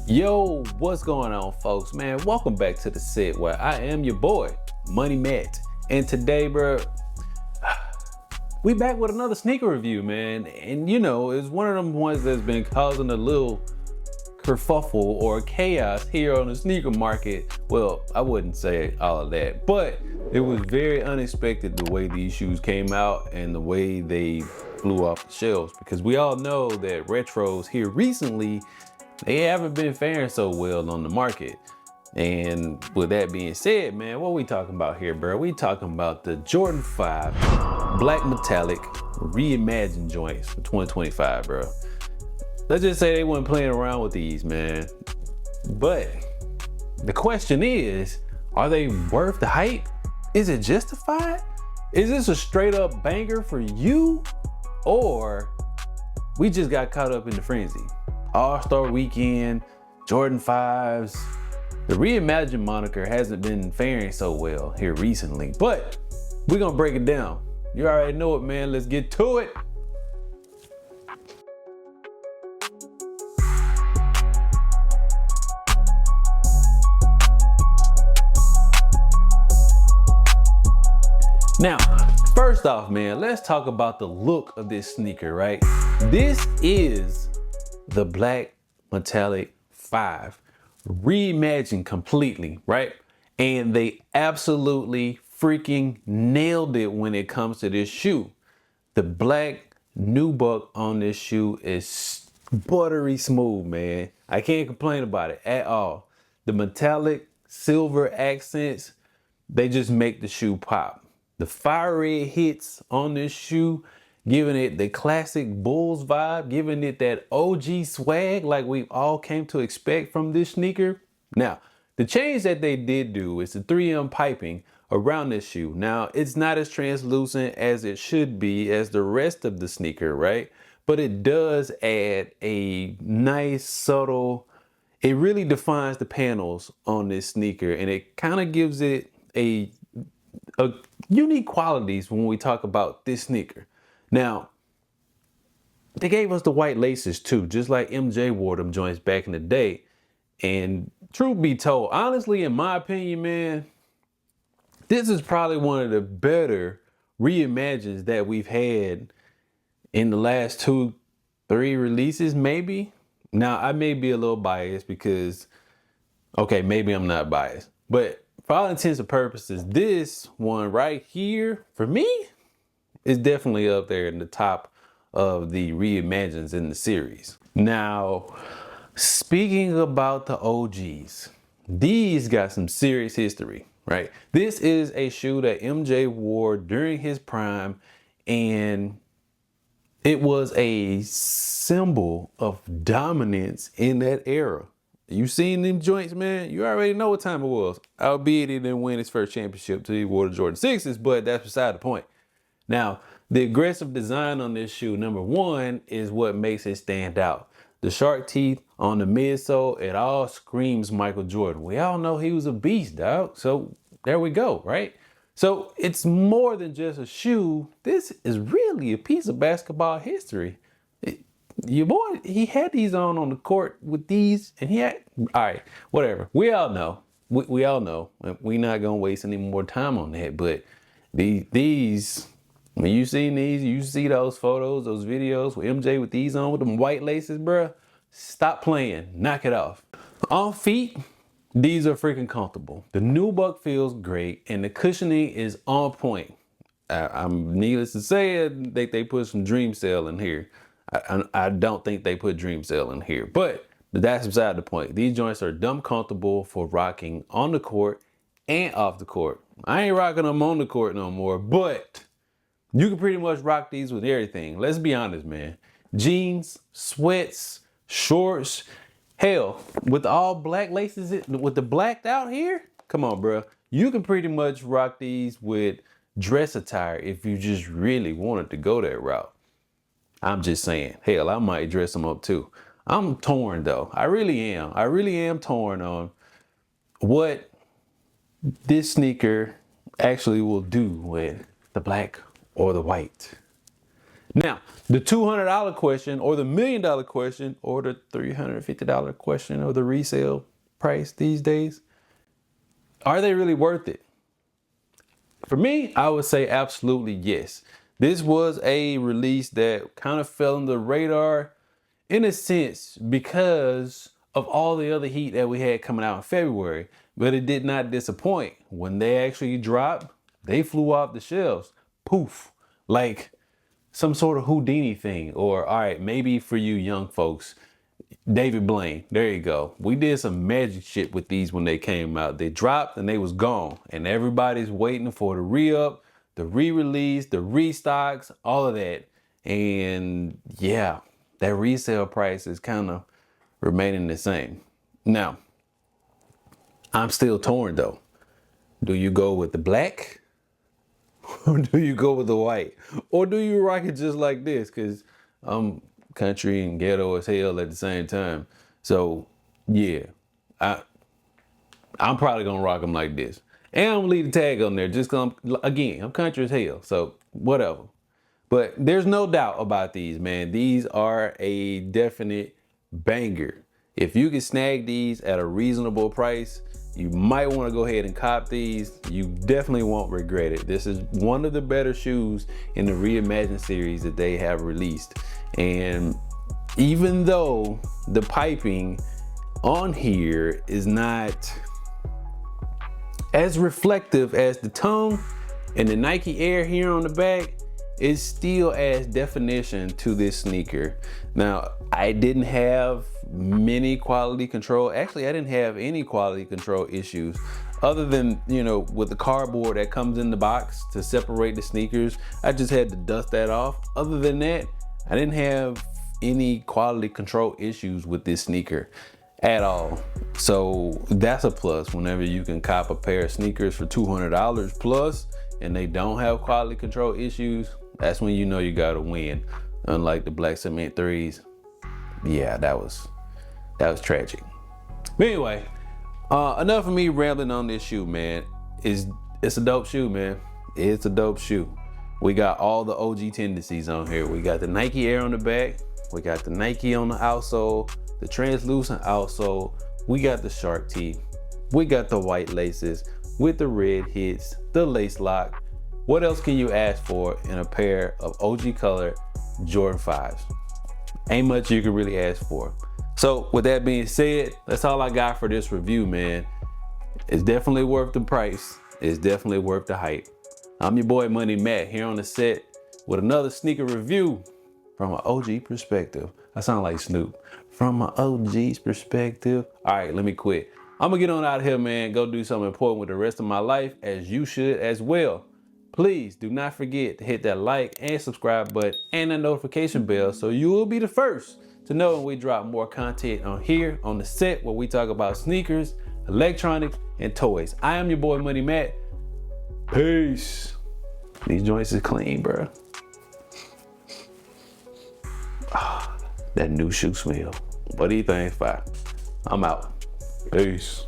Yo, what's going on, folks? Man, welcome back to the set where I am your boy, Money Matt. And today, bro, we back with another sneaker review, man. And you know, it's one of them ones that's been causing a little kerfuffle or chaos here on the sneaker market. Well, I wouldn't say all of that, but it was very unexpected the way these shoes came out and the way they flew off the shelves, because we all know that retros here recently, they haven't been faring so well on the market. And with that being said, man, what we talking about here, bro? We talking about the Jordan 5 Black Metallic Reimagined joints for 2025, bro. Let's just say they weren't playing around with these, man. But the question is, are they worth the hype? Is it justified? Is this a straight up banger for you? Or we just got caught up in the frenzy? All-Star Weekend, Jordan 5s. The Reimagined moniker hasn't been faring so well here recently, but we're gonna break it down. You already know it, man. Let's get to it. Now, first off, man, let's talk about the look of this sneaker, right? This is the Black Metallic 5 reimagined completely, right? And they absolutely freaking nailed it when it comes to this shoe. The black nubuck on this shoe is buttery smooth, man. I can't complain about it at all. The metallic silver accents, they just make the shoe pop. The fire red hits on this shoe, giving it the classic Bulls vibe, giving it that OG swag like we've all came to expect from this sneaker. Now, the change that they did do is the 3M piping around this shoe. Now, it's not as translucent as it should be as the rest of the sneaker, right? But it does add a nice, subtle, it really defines the panels on this sneaker, and it kind of gives it a unique qualities when we talk about this sneaker. Now, they gave us the white laces too, just like MJ wore them joints back in the day. And truth be told, honestly, in my opinion, man, this is probably one of the better reimagines that we've had in the last 2-3 releases, maybe. Now, I may be a little biased because, okay, maybe I'm not biased, but for all intents and purposes, this one right here, for me, is definitely up there in the top of the reimagines in the series. Now, speaking about the OGs, these got some serious history, right? This is a shoe that MJ wore during his prime, and it was a symbol of dominance in that era. You seen them joints, man? You already know what time it was. Albeit he didn't win his first championship till he wore the Jordan 6s, but that's beside the point. Now, the aggressive design on this shoe, number one, is what makes it stand out. The shark teeth on the midsole, it all screams Michael Jordan. We all know he was a beast, dog. So there we go, right? So it's more than just a shoe. This is really a piece of basketball history. Your boy, he had these on the court with these, and he had, all right, whatever. We all know. We all know. We're not going to waste any more time on that. But these, when you see these, you see those photos, those videos with MJ with these on, with them white laces, bruh, stop playing. Knock it off. On feet, these are freaking comfortable. The nubuck feels great, and the cushioning is on point. I'm needless to say, I think they put some Dream Cell in here. I don't think they put Dream Cell in here, but that's beside the point. These joints are dumb comfortable for rocking on the court and off the court. I ain't rocking them on the court no more, but you can pretty much rock these with everything. Let's be honest, man. Jeans, sweats, shorts, hell, with all black laces, with the blacked out here, come on, bro. You can pretty much rock these with dress attire if you just really wanted to go that route. I'm just saying, hell, I might dress them up too. I'm torn though. I really am. I really am torn on what this sneaker actually will do with the black or the white. Now, the $200 question, or the $1 million question, or the $350 question, or the resale price these days, are they really worth it? For me, I would say absolutely yes. This was a release that kind of fell on the radar in a sense because of all the other heat that we had coming out in February, but it did not disappoint. When they actually dropped, they flew off the shelves. Poof. Like some sort of Houdini thing. Or, all right, maybe for you young folks, David Blaine, there you go. We did some magic shit with these when they came out. They dropped and they was gone. And everybody's waiting for the re-up, the re-release, the restocks, all of that. And yeah, that resale price is kind of remaining the same. Now, I'm still torn though. Do you go with the black? Or do you go with the white? Or do you rock it just like this? Because I'm country and ghetto as hell at the same time. So yeah, I'm probably gonna rock them like this. And I'm gonna leave the tag on there just cause I'm country as hell. So whatever. But there's no doubt about these, man. These are a definite banger. If you can snag these at a reasonable price, you might want to go ahead and cop these. You definitely won't regret it. This is one of the better shoes in the Reimagined series that they have released. And even though the piping on here is not as reflective as the tongue and the Nike Air here on the back, it still adds definition to this sneaker. Now, I didn't have many quality control. Actually, I didn't have any quality control issues other than, you know, with the cardboard that comes in the box to separate the sneakers. I just had to dust that off. Other than that, I didn't have any quality control issues with this sneaker at all. So that's a plus whenever you can cop a pair of sneakers for $200 plus and they don't have quality control issues. That's when you know you gotta win. Unlike the black cement threes. Yeah, that was tragic. But anyway, enough of me rambling on this shoe, man. It's a dope shoe, man. It's a dope shoe. We got all the OG tendencies on here. We got the Nike Air on the back. We got the Nike on the outsole, the translucent outsole. We got the shark teeth. We got the white laces with the red hits, the lace lock. What else can you ask for in a pair of OG color Jordan 5s? Ain't much you can really ask for. So with that being said, that's all I got for this review, man. It's definitely worth the price. It's definitely worth the hype. I'm your boy Money Matt here on the set with another sneaker review from an OG perspective. I sound like Snoop. From an OG's perspective. All right, let me quit. I'm gonna get on out of here, man. Go do something important with the rest of my life, as you should as well. Please do not forget to hit that like and subscribe button and that notification bell so you will be the first to know when we drop more content on here on the set where we talk about sneakers, electronics, and toys. I am your boy Money Matt. Peace. These joints is clean, bro. That new shoe smell. What do you think, Fi? I'm out. Peace.